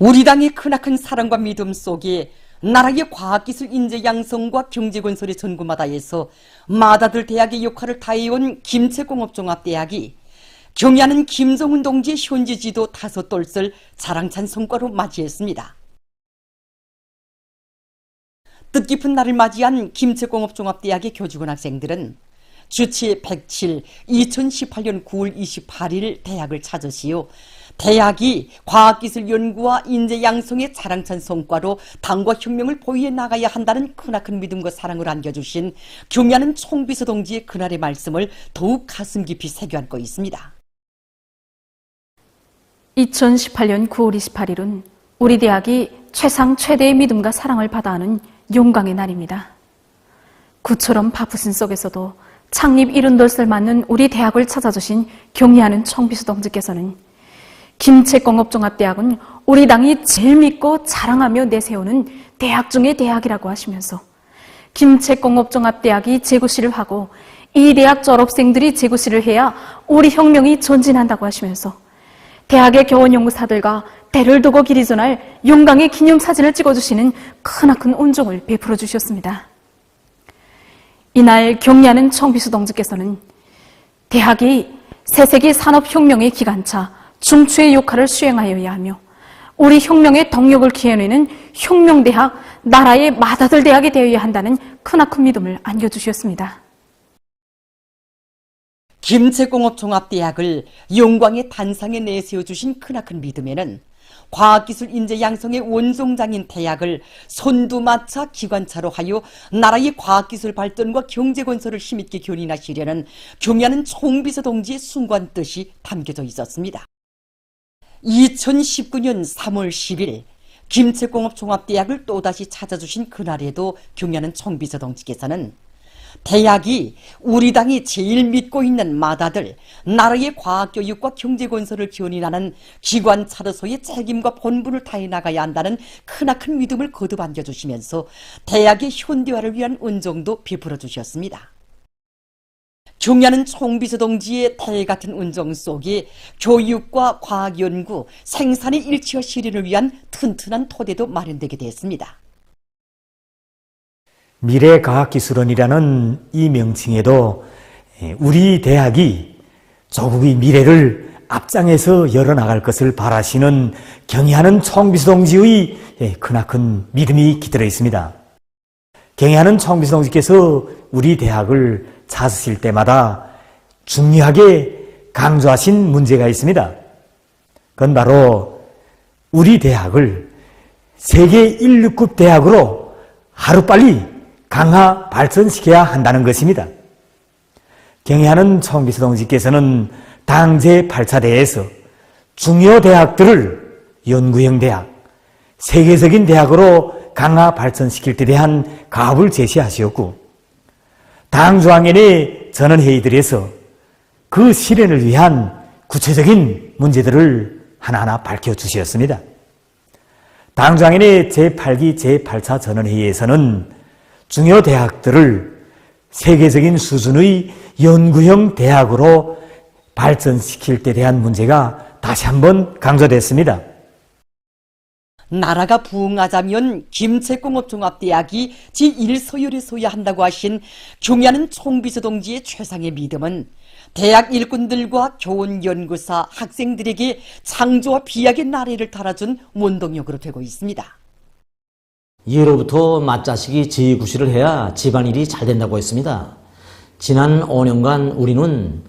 우리 당의 크나큰 사랑과 믿음 속에 나라의 과학기술 인재 양성과 경제건설의 전구마다에서 마다들 대학의 역할을 다해온 김책공업종합대학이 경의하는 김정은 동지의 현지 지도 5돌설 자랑찬 성과로 맞이했습니다. 뜻깊은 날을 맞이한 김책공업종합대학의 교직원 학생들은 주치 107 2018년 9월 28일 대학을 찾으시어 대학이 과학기술 연구와 인재 양성의 자랑찬 성과로 당과 혁명을 보위해 나가야 한다는 크나큰 믿음과 사랑을 안겨주신 경의하는 총비서 동지의 그날의 말씀을 더욱 가슴 깊이 새겨안고 있습니다. 2018년 9월 28일은 우리 대학이 최상 최대의 믿음과 사랑을 받아하는 용광의 날입니다. 구처럼 바쁘신 속에서도 창립 70돌설 맞는 우리 대학을 찾아주신 경의하는 총비서 동지께서는 김책공업종합대학은 우리 당이 제일 믿고 자랑하며 내세우는 대학 중의 대학이라고 하시면서 김책공업종합대학이 재구시를 하고 이 대학 졸업생들이 재구시를 해야 우리 혁명이 전진한다고 하시면서 대학의 교원연구사들과 대를 두고 길이 전할 용광의 기념사진을 찍어주시는 크나큰 온종을 베풀어 주셨습니다. 이날 경의하는 총비서 동지께서는 대학이 새세기 산업혁명의 기관차 중추의 역할을 수행하여야 하며 우리 혁명의 동력을 키워내는 혁명대학, 나라의 맏아들 대학이 되어야 한다는 크나큰 믿음을 안겨주셨습니다. 김책공업종합대학을 영광의 단상에 내세워주신 크나큰 믿음에는 과학기술 인재 양성의 원종장인 대학을 선두마차 기관차로 하여 나라의 과학기술 발전과 경제건설을 힘있게 견인하시려는 경의하는 총비서 동지의 숭고한 뜻이 담겨져 있었습니다. 2019년 3월 10일 김책공업종합대학을 또다시 찾아주신 그날에도 경의하는 총비서 동지께서는 대학이 우리 당이 제일 믿고 있는 맏아들, 나라의 과학교육과 경제건설을 견인하는 기관차로서의 책임과 본분을 다해 나가야 한다는 크나큰 믿음을 거듭 안겨주시면서 대학의 현대화를 위한 은정도 베풀어 주셨습니다. 경의하는 총비서 동지의 달같은 은정 속에 교육과 과학연구, 생산의 일치와 실현을 위한 튼튼한 토대도 마련되게 되었습니다. 미래과학기술원이라는 이 명칭에도 우리 대학이 조국의 미래를 앞장에서 열어나갈 것을 바라시는 경의하는 총비서 동지의 크나큰 믿음이 깃들어 있습니다. 경의하는 총비서 동지께서 우리 대학을 찾으실 때마다 중요하게 강조하신 문제가 있습니다. 그건 바로 우리 대학을 세계 1流급 대학으로 하루빨리 강화 발전시켜야 한다는 것입니다. 경의하는 총비서 동지께서는 당 제8차대에서 중요 대학들을 연구형 대학, 세계적인 대학으로 강화 발전시킬 데 대한 가업을 제시하셨고 당 중앙위원회 전원회의들에서 그 실현을 위한 구체적인 문제들을 하나하나 밝혀주셨습니다. 당 중앙위원회 제8기 제8차 전원회의에서는 중요 대학들을 세계적인 수준의 연구형 대학으로 발전시킬 데 대한 문제가 다시 한번 강조됐습니다. 나라가 부흥하자면 김책공업종합대학이 제1서열에 서야 한다고 하신 경의하는 총비서 동지의 최상의 믿음은 대학 일꾼들과 교원, 연구사, 학생들에게 창조와 비약의 나래를 달아준 원동력으로 되고 있습니다. 예로부터 맏자식이 제9시를 해야 집안일이 잘 된다고 했습니다. 지난 5년간 우리는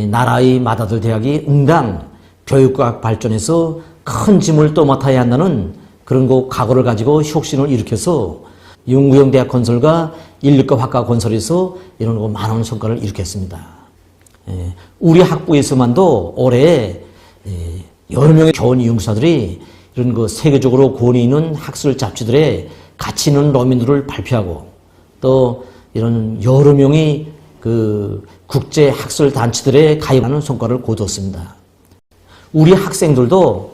나라의 맏아들 대학이 응당 교육과학 발전에서 큰 짐을 떠맡아야 한다는 그런 각오를 가지고 혁신을 일으켜서 연구형 대학 건설과 1流급 학과 건설에서 이런 많은 성과를 일으켰습니다. 우리 학부에서만도 올해 여러 명의 교원 연구사들이 이런 세계적으로 권위 있는 학술 잡지들에 가치 있는論文들을 발표하고 또 이런 여러 명의 국제 학술 단체들에 가입하는 성과를 거두었습니다. 우리 학생들도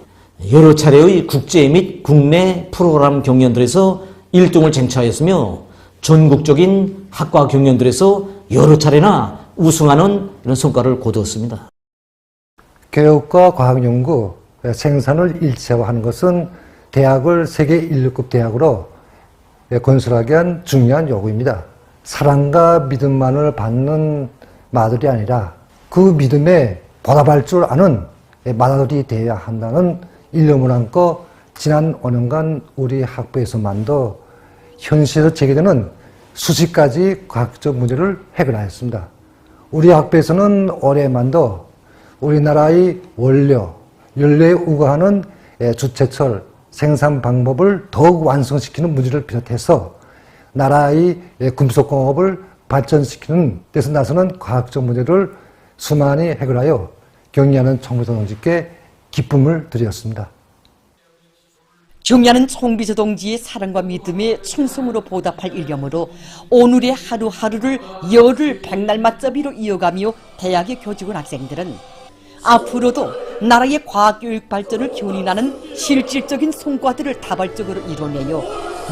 여러 차례의 국제 및 국내 프로그램 경연들에서 1등을 쟁취하였으며 전국적인 학과 경연들에서 여러 차례나 우승하는 이런 성과를 거두었습니다. 교육과 과학연구, 생산을 일체화하는 것은 대학을 세계 1류급 대학으로 건설하기 위한 중요한 요구입니다. 사랑과 믿음만을 받는 마들이 아니라 그 믿음에 보답할 줄 아는 마다들이 되어야 한다는 일념을 안고 지난 5년간 우리 학부에서만도 현실에서 제기되는 수십 가지 과학적 문제를 해결하였습니다. 우리 학부에서는 올해만도 우리나라의 원료, 연료에 우거하는 주체철 생산 방법을 더욱 완성시키는 문제를 비롯해서 나라의 금속공업을 발전시키는 데서 나서는 과학적 문제를 수많이 해결하여 경의하는 총비서 동지께 기쁨을 드렸습니다. 경의하는 총비서 동지의 사랑과 믿음에 충성으로 보답할 일념으로 오늘의 하루하루를 열흘 백날 맞잡이로 이어가며 대학에 교직원 학생들은 앞으로도 나라의 과학교육 발전을 견인하는 실질적인 성과들을 다발적으로 이뤄내요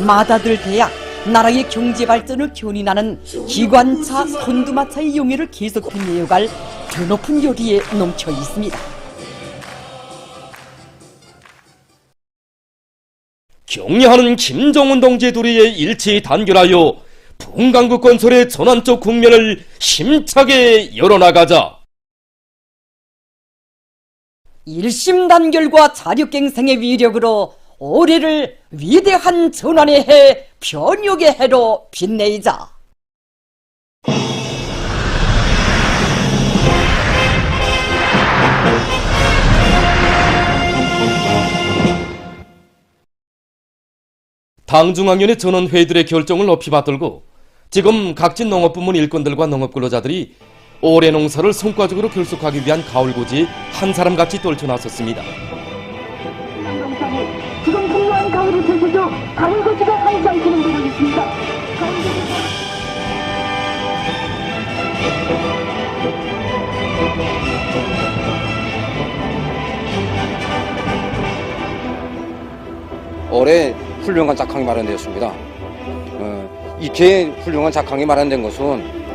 마다들 대학, 나라의 경제 발전을 견인하는 기관차, 선두마차의 용해를 계속 빛내어갈 드높은 요리에 넘쳐 있습니다. 경례하는 김정은 동지의 도리에 일치 단결하여 분강국 건설의 전환적 국면을 힘차게 열어나가자. 일심단결과 자력갱생의 위력으로 올해를 위대한 전환의 해, 변혁의 해로 빛내자. 당중학년의 전원회의들의 결정을 높이 받들고 지금 각진 농업부문 일꾼들과 농업근로자들이 올해 농사를 성과적으로 결속하기 위한 가을고지에 한 사람같이 떨쳐나섰습니다. 지금 풍요한 가을을 펼쳐줘 가을고지가 항상 진행되고 있습니다. 올해 훌륭한 작황이 마련되었습니다. 이렇게 훌륭한 작황이 마련된 것은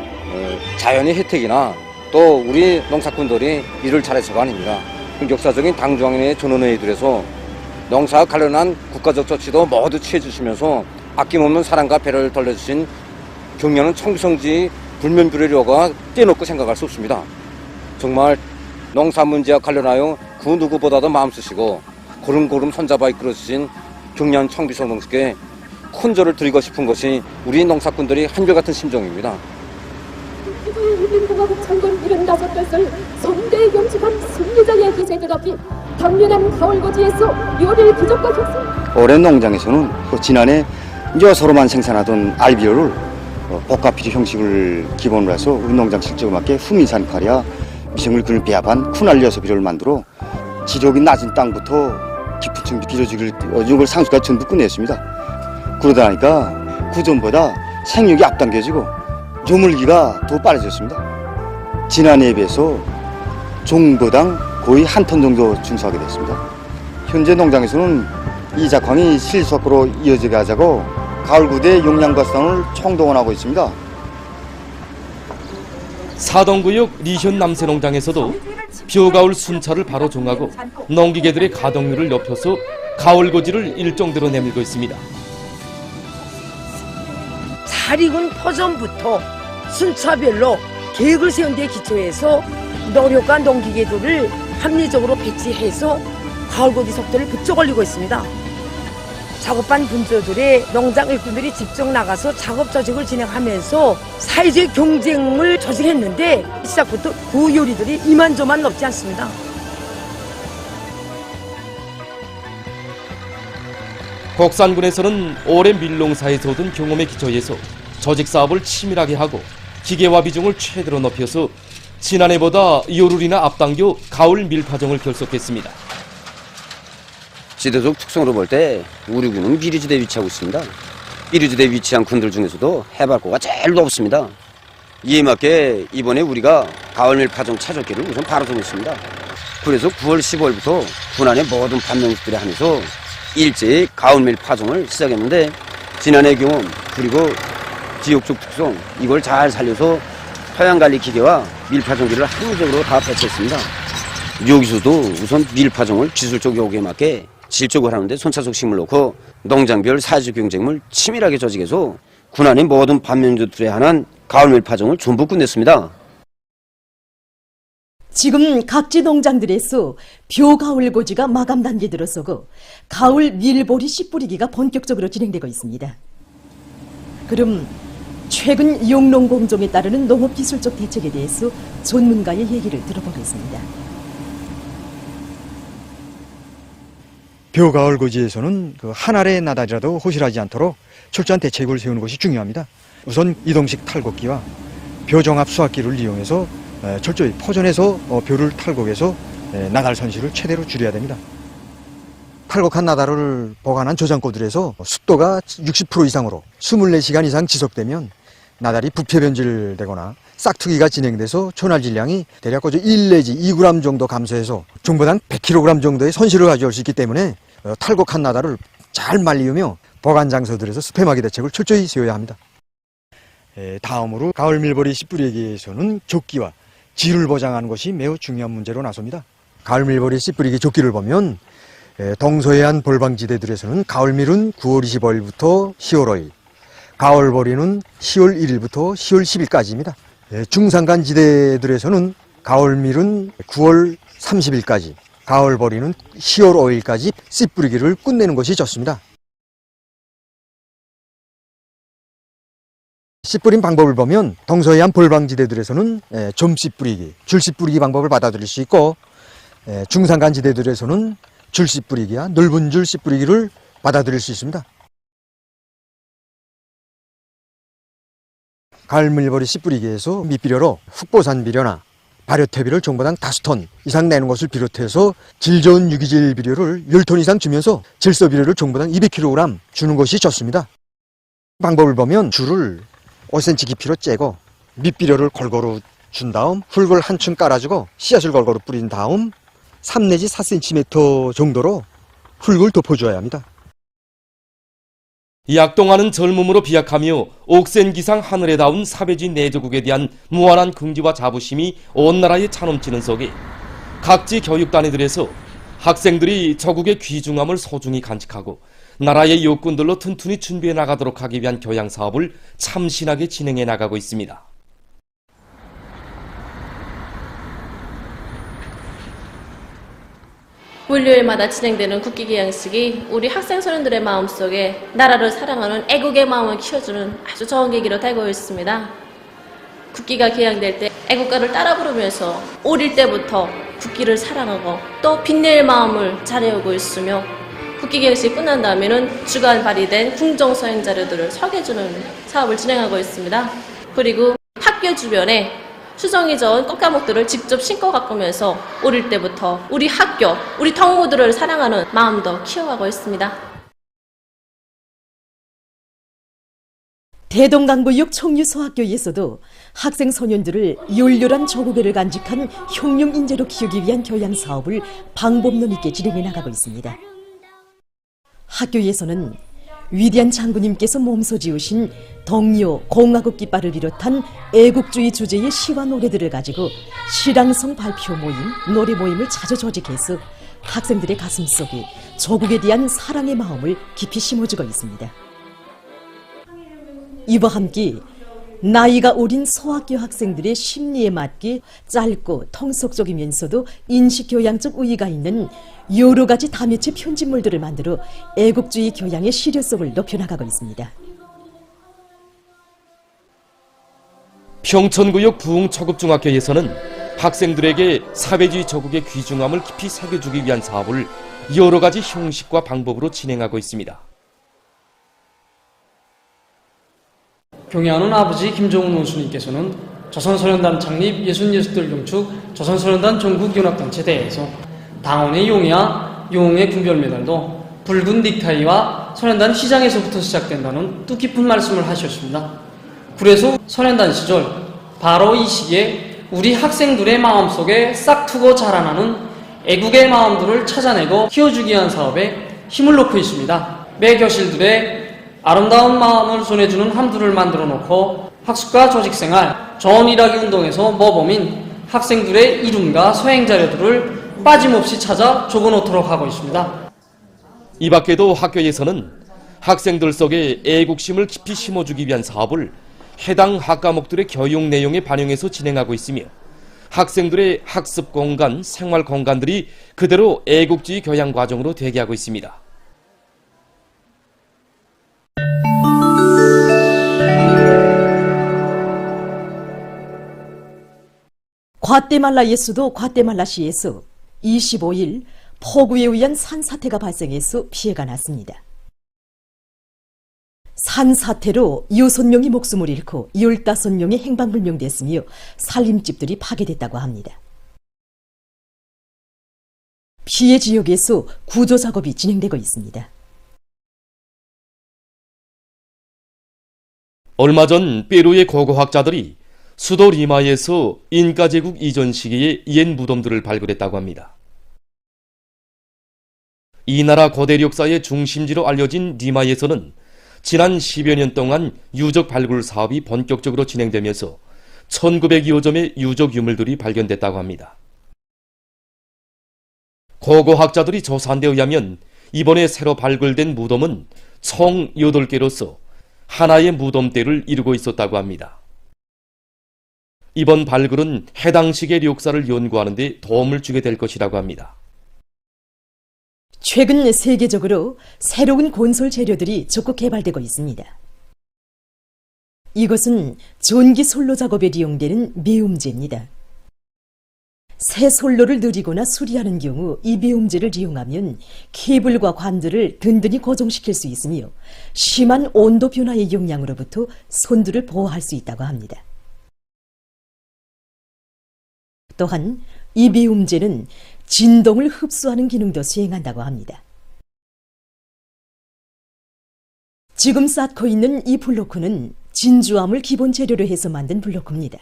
자연의 혜택이나 또 우리 농사꾼들이 일을 잘해서가 아닙니다. 역사적인 당중앙의 전원회의들에서 농사와 관련한 국가적 조치도 모두 취해주시면서 아낌없는 사랑과 배려를 돌려주신 경려는 청비성지 불면불의료가 떼놓고 생각할 수 없습니다. 정말 농사 문제와 관련하여 그 누구보다도 마음 쓰시고 고름고름 손잡아 이끌어주신 경려한 청비성 동지께 큰 절을 드리고 싶은 것이 우리 농사꾼들이 한결같은 심정입니다. 인민공화국 창건 75뱃을 성대에 경축한 승리자의 기세들 앞이 당면한 가을고지에서 요리의 부족과 격상. 올해 농장에서는 지난해 벼서로만 생산하던 알비오를 복합비료 형식을 기본으로 해서 우리 농장 실적에 맞게 후미산 카리아 미생물균을 배합한 쿠날리어서 비료를 만들어 지력이 낮은 땅부터 깊은 층 비료지를 이걸 상수까지 전부 끝냈습니다. 그러다 보니까 구전보다 생육이 앞당겨지고 조물기가 더 빠르졌습니다. 지난해에 비해서 종보당 거의 한 톤 정도 증수하게 됐습니다. 현재 농장에서는 이 작황이 실속으로 이어지게 하자고 가을구대 용량과 수단을 총동원하고 있습니다. 사동구역 리현 남새농장에서도 벼가을 순차를 바로 정하고 농기계들의 가동률을 높여서 가을고지를 일정대로 내밀고 있습니다. 잘 익은 포전부터 순차별로 계획을 세운 데 기초해서 노력과 농기계들을 합리적으로 배치해서 가을고지 속도를 부쩍 올리고 있습니다. 작업반 분조들의 농장 일꾼들이 직접 나가서 작업 조직을 진행하면서 사회적 경쟁을 조직했는데 시작부터 그 요리들이 이만저만 높지 않습니다. 곡산군에서는 오랜 밀농사에서 얻은 경험의 기초에서 조직사업을 치밀하게 하고 기계화 비중을 최대로 높여서 지난해보다 요를이나 앞당겨 가을 밀파종을 결속했습니다. 지도적 특성으로 볼 때 우리 군은 비료지대에 위치하고 있습니다. 비료지대에 위치한 군들 중에서도 해발고가 제일 높습니다. 이에 맞게 이번에 우리가 가을밀 파종 차적기를 우선 바로 정했습니다. 그래서 9월 15일부터 군안의 모든 반명식들에 한해서 일제히 가을밀 파종을 시작했는데 지난해 경험 그리고 지역적 특성 이걸 잘 살려서 토양관리 기계와 밀파종기를 합리적으로 다 배치했습니다. 여기서도 우선 밀파종을 기술적 요구에 맞게 질적으로 하는데 손차적 식물 놓고 농장별 사회적 경쟁을 치밀하게 조직해서 군안의 모든 반면조들에 한한 가을 밀파종을 전부 끝냈습니다. 지금 각지 농장들에서 벼가을고지가 마감 단계에 들어서고 가을 밀보리 씨 뿌리기가 본격적으로 진행되고 있습니다. 그럼 최근 용농공정에 따르는 농업기술적 대책에 대해서 전문가의 얘기를 들어보겠습니다. 벼가을고지에서는 한 알의 나달이라도 호실하지 않도록 철저한 대책을 세우는 것이 중요합니다. 우선 이동식 탈곡기와 벼정합 수확기를 이용해서 철저히 포전해서 벼를 탈곡해서 나달 손실을 최대로 줄여야 됩니다. 탈곡한 나달을 보관한 저장고들에서 습도가 60% 이상으로 24시간 이상 지속되면 나달이 부패 변질되거나 싹트기가 진행돼서 초날 질량이 대략 1 내지 2g 정도 감소해서 중보당 100kg 정도의 손실을 가져올 수 있기 때문에 탈곡한 나달을 잘 말리우며 보관 장소들에서 스팸하기 대책을 철저히 세워야 합니다. 다음으로 가을 밀보리 씨 뿌리기에서는 조끼와 질을 보장하는 것이 매우 중요한 문제로 나섭니다. 가을 밀보리 씨 뿌리기 조끼를 보면 동서해안 볼방지대들에서는 가을 밀은 9월 25일부터 10월 5일, 가을 보리는 10월 1일부터 10월 10일까지입니다. 중산간 지대들에서는 가을 밀은 9월 30일까지, 가을 보리는 10월 5일까지 씨 뿌리기를 끝내는 것이 좋습니다. 씨 뿌린 방법을 보면 동서해안 볼방지대들에서는 점씨 뿌리기, 줄씨 뿌리기 방법을 받아들일 수 있고, 중산간 지대들에서는 줄씨 뿌리기와 넓은 줄 씨 뿌리기를 받아들일 수 있습니다. 가을 밀보리 씨 뿌리기에서 밑비료로 흑보산 비료나 발효태비를 정보당 5톤 이상 내는 것을 비롯해서 질 좋은 유기질 비료를 10톤 이상 주면서 질소 비료를 정보당 200kg 주는 것이 좋습니다. 방법을 보면 줄을 5cm 깊이로 째고 밑비료를 골고루 준 다음 흙을 한층 깔아주고 씨앗을 골고루 뿌린 다음 3 내지 4cm 정도로 흙을 덮어줘야 합니다. 약동하는 젊음으로 비약하며 옥센기상 하늘에 닿은 사배지 내조국에 대한 무한한 긍지와 자부심이 온 나라에 차넘치는 속에 각지 교육단위들에서 학생들이 조국의 귀중함을 소중히 간직하고 나라의 요건들로 튼튼히 준비해 나가도록 하기 위한 교양 사업을 참신하게 진행해 나가고 있습니다. 월요일마다 진행되는 국기 개양식이 우리 학생 소년들의 마음속에 나라를 사랑하는 애국의 마음을 키워주는 아주 좋은 계기로 되고 있습니다. 국기가 개양될 때 애국가를 따라 부르면서 어릴 때부터 국기를 사랑하고 또 빛낼 마음을 잘해오고 있으며 국기 개양식이 끝난 다음에는 주간 발의된 궁정 서행 자료들을 소개해주는 사업을 진행하고 있습니다. 그리고 학교 주변에 수정이 좋은 꽃가목들을 직접 심고 가꾸면서 어릴 때부터 우리 학교, 우리 동무들을 사랑하는 마음도 키워가고 있습니다. 대동강부육 청유소학교에서도 학생 소년들을 열렬한 조국애를 간직한 혁명 인재로 키우기 위한 교양 사업을 방법론 있게 진행해 나가고 있습니다. 학교에서는 위대한 장군님께서 몸소 지으신 동요, 공화국 깃발을 비롯한 애국주의 주제의 시와 노래들을 가지고 시랑성 발표 모임, 노래 모임을 자주 조직해서 학생들의 가슴속에 조국에 대한 사랑의 마음을 깊이 심어주고 있습니다. 이와 함께 나이가 어린 소학교 학생들의 심리에 맞게 짧고 통속적이면서도 인식교양적 의의가 있는 여러 가지 다묘체 편집물들을 만들어 애국주의 교양의 실효성을 높여나가고 있습니다. 평천구역 부흥초급중학교에서는 학생들에게 사회주의 조국의 귀중함을 깊이 새겨주기 위한 사업을 여러 가지 형식과 방법으로 진행하고 있습니다. 경애하는 아버지 김정은 원수님께서는 조선소년단 창립 66들 경축 조선소년단 전국연합단체 대회에서 당원의 용이와 용의 군별메달도 붉은 넥타이와 소년단 시장에서부터 시작된다는 뜻깊은 말씀을 하셨습니다. 그래서 소년단 시절 바로 이 시기에 우리 학생들의 마음속에 싹트고 자라나는 애국의 마음들을 찾아내고 키워주기 위한 사업에 힘을 놓고 있습니다. 매 교실들의 아름다운 마음을 전해주는 함들을 만들어 놓고 학습과 조직생활, 좋은 일하기 운동에서 모범인 학생들의 이름과 소행 자료들을 빠짐없이 찾아 적어놓도록 하고 있습니다. 이 밖에도 학교에서는 학생들 속에 애국심을 깊이 심어주기 위한 사업을 해당 학과목들의 교육 내용에 반영해서 진행하고 있으며 학생들의 학습 공간, 생활 공간들이 그대로 애국주의 교양 과정으로 되게 하고 있습니다. 과테말라에서도 과테말라시에서 25일 폭우에 의한 산사태가 발생해서 피해가 났습니다. 산사태로 6명이 목숨을 잃고 15명이 행방불명됐으며 살림집들이 파괴됐다고 합니다. 피해 지역에서 구조 작업이 진행되고 있습니다. 얼마 전 페루의 고고학자들이 수도 리마에서 인카 제국 이전 시기의 옛 무덤들을 발굴했다고 합니다. 이 나라 고대 역사의 중심지로 알려진 리마에서는 지난 10여 년 동안 유적 발굴 사업이 본격적으로 진행되면서 1900여 점의 유적 유물들이 발견됐다고 합니다. 고고학자들이 조사한 데 의하면 이번에 새로 발굴된 무덤은 총 8개로서 하나의 무덤대를 이루고 있었다고 합니다. 이번 발굴은 해당 시기의 역사를 연구하는 데 도움을 주게 될 것이라고 합니다. 최근 세계적으로 새로운 건설 재료들이 적극 개발되고 있습니다. 이것은 전기 솔로 작업에 이용되는 매음제입니다. 새 솔로를 늘리거나 수리하는 경우 이 매음제를 이용하면 케이블과 관들을 든든히 고정시킬 수 있으며 심한 온도 변화의 영향으로부터 손들을 보호할 수 있다고 합니다. 또한 이 매음제는 진동을 흡수하는 기능도 수행한다고 합니다. 지금 쌓고 있는 이 블로크는 진주암을 기본 재료로 해서 만든 블로크입니다.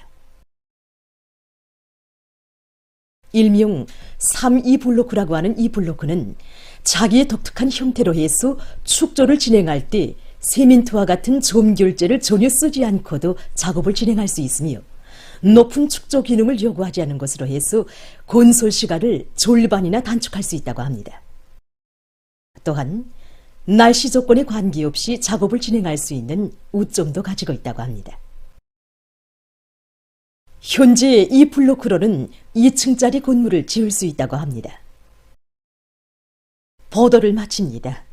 일명 3.2 블로크라고 하는 이 블로크는 자기의 독특한 형태로 해서 축조를 진행할 때 세민트와 같은 점결제를 전혀 쓰지 않고도 작업을 진행할 수 있으며 높은 축조 기능을 요구하지 않은 것으로 해서 건설 시간을 절반이나 단축할 수 있다고 합니다. 또한 날씨 조건에 관계없이 작업을 진행할 수 있는 우점도 가지고 있다고 합니다. 현재 이 블로크로는 2층짜리 건물을 지을 수 있다고 합니다. 보도를 마칩니다.